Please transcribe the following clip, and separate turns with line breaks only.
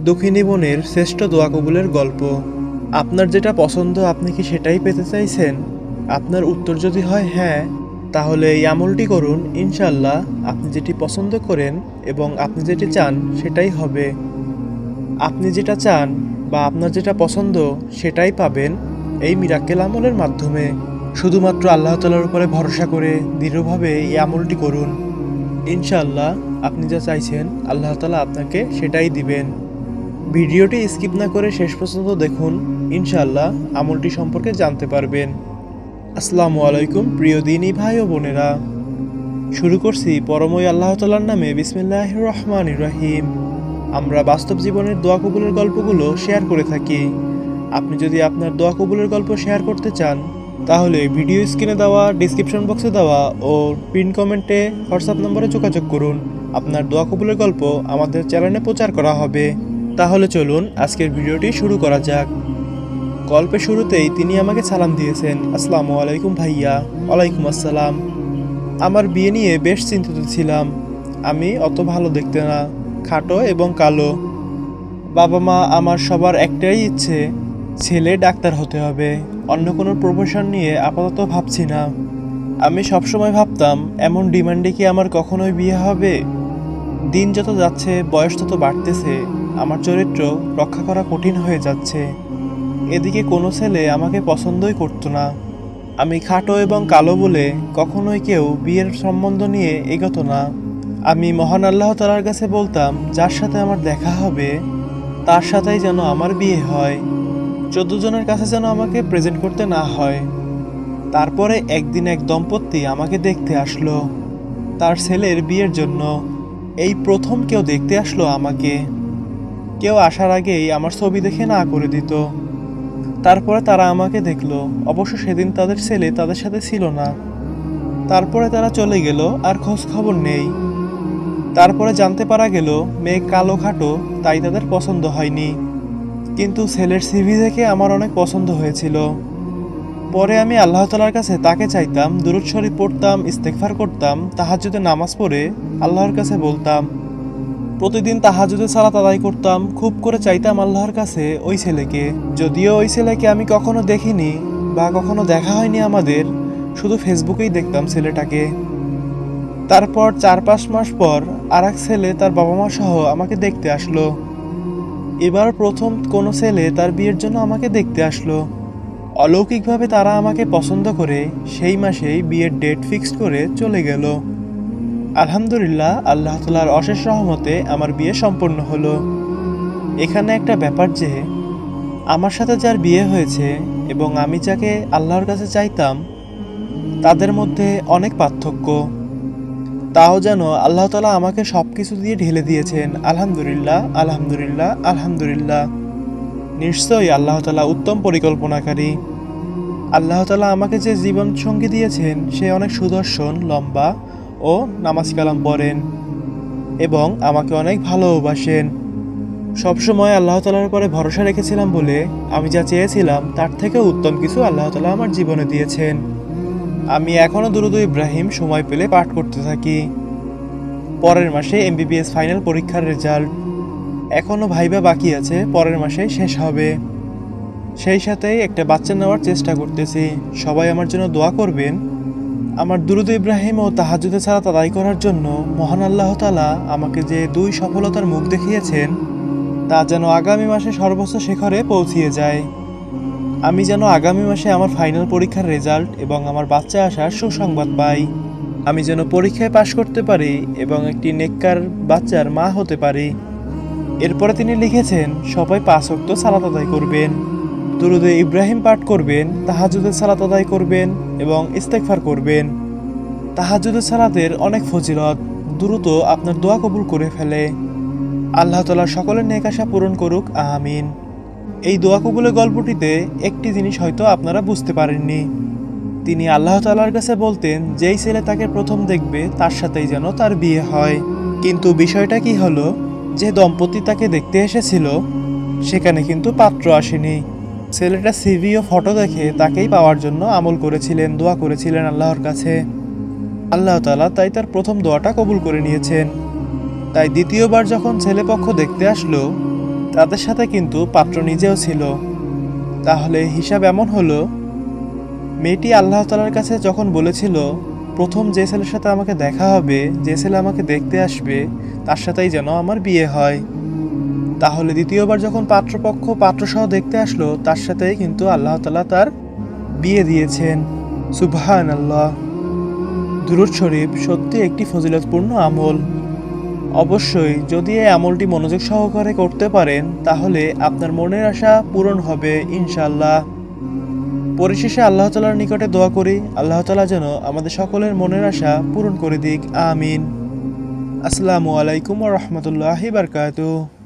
দুঃখিনী বোনের শ্রেষ্ঠ দোয়া কবুলের গল্প। আপনার যেটা পছন্দ আপনি কি সেটাই পেতে চাইছেন? আপনার উত্তর যদি হয় হ্যাঁ, তাহলে এই আমলটি করুন, ইনশাল্লাহ আপনি যেটি পছন্দ করেন এবং আপনি যেটি চান সেটাই হবে। আপনি যেটা চান বা আপনার যেটা পছন্দ সেটাই পাবেন এই মিরাক্কেল আমলের মাধ্যমে। শুধুমাত্র আল্লাহ তাআলার উপরে ভরসা করে দৃঢ়ভাবে এই আমলটি করুন। ইনশাআল্লাহ আপনি যা চাইছেন আল্লাহ তাআলা আপনাকে সেটাই দিবেন। ভিডিওটি স্কিপ না করে শেষ পর্যন্ত দেখুন, ইনশাআল্লাহ আমলটি সম্পর্কে জানতে পারবেন। আসসালামু আলাইকুম প্রিয় দিনী ভাই ও বোনেরা, শুরু করছি পরমই আল্লাহ তাআলার নামে। বিসমিল্লাহির রহমানির রহিম। আমরা বাস্তব জীবনের দোয়া কবুলের গল্পগুলো শেয়ার করে থাকি। আপনি যদি আপনার দোয়া কবুলের গল্প শেয়ার করতে চান, তাহলে ভিডিও স্ক্রিনে দেওয়া, ডিসক্রিপশন বক্সে দেওয়া ও পিন কমেন্টে হোয়াটসঅ্যাপ নম্বরে যোগাযোগ করুন। আপনার দোয়া কবুলের গল্প আমাদের চ্যানেলে প্রচার করা হবে। তাহলে চলুন আজকের ভিডিওটি শুরু করা যাক। গল্পের শুরুতেই তিনি আমাকে সালাম দিয়েছেন। আসসালামু আলাইকুম ভাইয়া। ওয়ালাইকুম আসসালাম। আমার বিয়ে নিয়ে বেশ চিন্তিত ছিলাম। আমি অত ভালো দেখতে না, খাটো এবং কালো। বাবা মা আমার সবার একটাই ইচ্ছে, ছেলে ডাক্তার হতে হবে। অন্য কোনো প্রফেশন নিয়ে আপাতত ভাবছি না। আমি সবসময় ভাবতাম এমন ডিমান্ডে কি আমার কখনোই বিয়ে হবে? দিন যত যাচ্ছে বয়স তত বাড়তেছে, আমার চরিত্র রক্ষা করা কঠিন হয়ে যাচ্ছে। এদিকে কোনো ছেলে আমাকে পছন্দই করতো না। আমি খাটো এবং কালো বলে কখনোই কেউ বিয়ের সম্বন্ধ নিয়ে এগোতো না। আমি মহান আল্লাহ তাআলার কাছে বলতাম, যার সাথে আমার দেখা হবে তার সাথেই যেন আমার বিয়ে হয়, 14 জনের কাছে যেন আমাকে প্রেজেন্ট করতে না হয়। তারপরে একদিন এক দম্পতি আমাকে দেখতে আসলো তার ছেলের বিয়ের জন্য। এই প্রথম কেউ দেখতে আসলো আমাকে। কেউ আসার আগেই আমার ছবি দেখে না করে দিত। তারপরে তারা আমাকে দেখলো। অবশ্য সেদিন তাদের ছেলে তাদের সাথে ছিল না। তারপরে তারা চলে গেল, আর খোঁজ খবর নেই। তারপরে জানতে পারা গেল মেয়ে কালো খাটো, তাই তাদের পছন্দ হয়নি। কিন্তু ছেলের সিভি দেখে আমার অনেক পছন্দ হয়েছিল। পরে আমি আল্লাহ তাআলার কাছে তাকে চাইতাম, দুরূদ শরীফ পড়তাম, ইস্তেগফার করতাম, তাহাজ্জুদে নামাজ পড়ে আল্লাহর কাছে বলতাম। প্রতিদিন তাহাজ্জুদে সালাত আদায় করতাম, খুব করে চাইতাম আল্লাহর কাছে ওই ছেলেকে। যদিও ওই ছেলেকে আমি কখনো দেখিনি বা কখনো দেখা হয়নি আমাদের, শুধু ফেসবুকেই দেখতাম ছেলেটাকে। তারপর 4-5 মাস পর আর এক ছেলে তার বাবা মা সহ আমাকে দেখতে আসলো। এবার প্রথম কোনো ছেলে তার বিয়ের জন্য আমাকে দেখতে আসলো। অলৌকিকভাবে তারা আমাকে পছন্দ করে সেই মাসেই বিয়ের ডেট ফিক্সড করে চলে গেল। আলহামদুলিল্লাহ, আল্লাহ তাআলার অশেষ রহমতে আমার বিয়ে সম্পন্ন হলো। এখানে একটা ব্যাপার যে, আমার সাথে যার বিয়ে হয়েছে এবং আমি যাকে আল্লাহর কাছে চাইতাম, তাদের মধ্যে অনেক পার্থক্য। তাও যেন আল্লাহ তাআলা আমাকে সব কিছু দিয়ে ঢেলে দিয়েছেন। আলহামদুলিল্লাহ, আলহামদুলিল্লাহ, আলহামদুলিল্লাহ। নিশ্চয়ই আল্লাহ তাআলা উত্তম পরিকল্পনাকারী। আল্লাহ তাআলা আমাকে যে জীবন সঙ্গী দিয়েছেন সে অনেক সুদর্শন, লম্বা ও নামাজ কালাম পড়েন এবং আমাকে অনেক ভালোবাসেন। সবসময় আল্লাহ তাআলার উপরে ভরসা রেখেছিলাম বলে আমি যা চেয়েছিলাম তার থেকেও উত্তম কিছু আল্লাহ তাআলা আমার জীবনে দিয়েছেন। আমি এখনও দুরূদ ইব্রাহিম সময় পেলে পাঠ করতে থাকি। পরের মাসে এমবিবিএস ফাইনাল পরীক্ষার রেজাল্ট, এখনও ভাইবা বাকি আছে, পরের মাসে শেষ হবে। সেই সাথেই একটা বাচ্চা নেওয়ার চেষ্টা করতেছি। সবাই আমার জন্য দোয়া করবেন। আমার দুরূদ ইব্রাহিম ও তাহাজ্জুদে সালাত আদায় করার জন্য মহান আল্লাহ তাআলা আমাকে যে 2 সফলতার মুখ দেখিয়েছেন, তা যেন আগামী মাসে সর্বোচ্চ শিখরে পৌঁছিয়ে যায়। আমি যেন আগামী মাসে আমার ফাইনাল পরীক্ষার রেজাল্ট এবং আমার বাচ্চা আসার সুসংবাদ পাই। আমি যেন পরীক্ষায় পাশ করতে পারি এবং একটি নেককার বাচ্চার মা হতে পারি। এরপরে তিনি লিখেছেন, সবাই 5 ওয়াক্ত সালাত আদায় করবেন, দুরূদে ইব্রাহিম পাঠ করবেন, তাহাজ্জুদের সালাত আদায় করবেন এবং ইস্তেগফার করবেন। তাহাজ্জুদের সালাতের অনেক ফজিলত, দ্রুত আপনার দোয়া কবুল করে ফেলে। আল্লাহ তাআলা সকলের নেক আশা পূরণ করুক, আমিন। এই দোয়া কবুলের গল্পটিতে একটি জিনিস হয়তো আপনারা বুঝতে পারেননি। তিনি আল্লাহ তাআলার কাছে বলতেন যেই ছেলে তাকে প্রথম দেখবে তার সাথেই যেন তার বিয়ে হয়। কিন্তু বিষয়টা কি হলো, যে দম্পতি তাকে দেখতে এসেছিল সেখানে কিন্তু পাত্র আসেনি। ছেলেটা সিভি ও ফটো দেখে তাকেই পাওয়ার জন্য আমল করেছিলেন, দোয়া করেছিলেন আল্লাহর কাছে। আল্লাহ তাআলা তাই তার প্রথম দোয়াটা কবুল করে নিয়েছেন। তাই দ্বিতীয়বার যখন ছেলেপক্ষ দেখতে আসলো, তাদের সাথে কিন্তু পাত্র নিজেও ছিল। তাহলে হিসাব এমন হলো, মেয়েটি আল্লাহ তাআলার কাছে যখন বলেছিল প্রথম যে ছেলের সাথে আমাকে দেখা হবে, যে ছেলে আমাকে দেখতে আসবে, তার সাথেই যেন আমার বিয়ে হয়। তাহলে দ্বিতীয়বার যখন পাত্রপক্ষ পাত্রসহ দেখতে আসলো, তার সাথেই কিন্তু আল্লাহ তাআলা তার বিয়ে দিয়েছেন। সুবহানাল্লাহ। দুরূদ শরীফ সত্যি একটি ফজিলতপূর্ণ আমল। অবশ্যই যদি এই আমলটি মনোযোগ সহকারে করতে পারেন, তাহলে আপনার মনের আশা পূরণ হবে ইনশাআল্লাহ। পরিশেষে আল্লাহ তাআলার নিকটে দোয়া করি, আল্লাহ তাআলা যেন আমাদের সকলের মনের আশা পূরণ করে দিক। আমিন। আসসালামু আলাইকুম ওয়া রাহমাতুল্লাহি বারাকাতুহু।